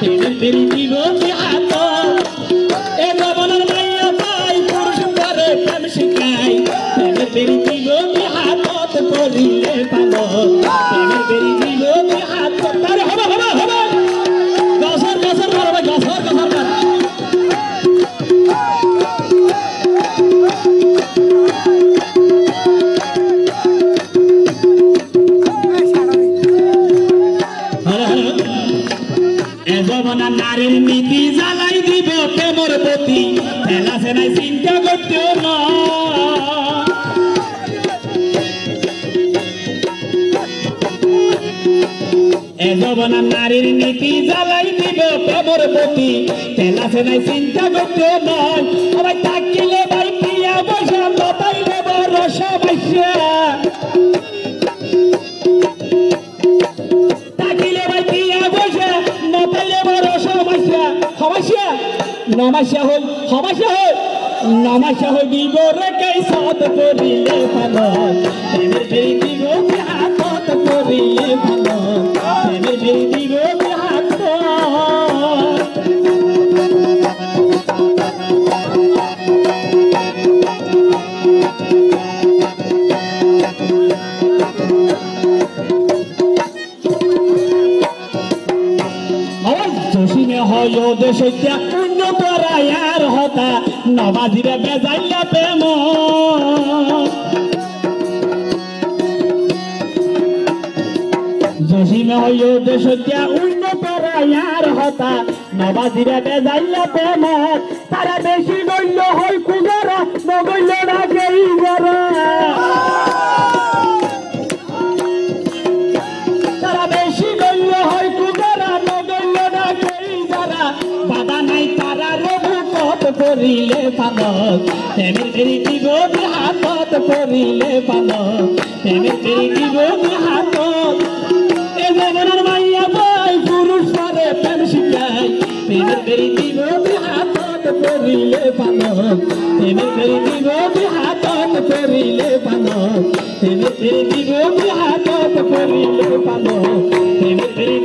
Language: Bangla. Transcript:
প্রেমের বেরি দিব হাত এ জমানার মাইয়া পাই পুরুষ করে প্রেম শিখাই প্রেমের বেরি দিব হাত করিলে পালো প্রেমের বেরি দিব হাত তারে হবে হবে হবে গসর গসর মারবে গসর গসর মার জমানা নারীর নীতি জ্বালাই দিব প্রেমর প্রতি খেলা সেনাই চিন্তা করতেও না এ জমানা নারীর নীতি জ্বালাই দিব প্রেমর প্রতি খেলা সেনাই চিন্তা করতেও নয় সবাই থাকিলে ভাই প্রিয়া বসা লতাই দেব রস বাইসা নমাশা হই বিগরে কে সাথ করিলে ভালো প্রেমের বেরি দিব হাত করিলে ভালো প্রেমের বেরি দিব হাত জসিমে হয় দেশ পরায়ার হতা নবাজিরে বেজাইলা প্রেম জসিমে হইও দেশ উন্ন পরায়ার হতা নবাজিরে বেজাইলা প্রেম তারা বেশি গইল হয় কুগরা নগইল না গেই গরা তারা বেশি গইল হয় কুগরা নগইল না গেই গরা বাবা নাই তারা করিলে পালো প্রেমের বেরি দিব হাত করিলে পালো প্রেমের বেরি দিব হাত এ জমানার মাইয়া পাই পুরুষ করে প্রেম শিখাই প্রেমের বেরি দিব হাত করিলে পালো প্রেমের বেরি দিব হাত করিলে পালো প্রেমের বেরি দিব হাত করিলে পালো প্রেমের বেরি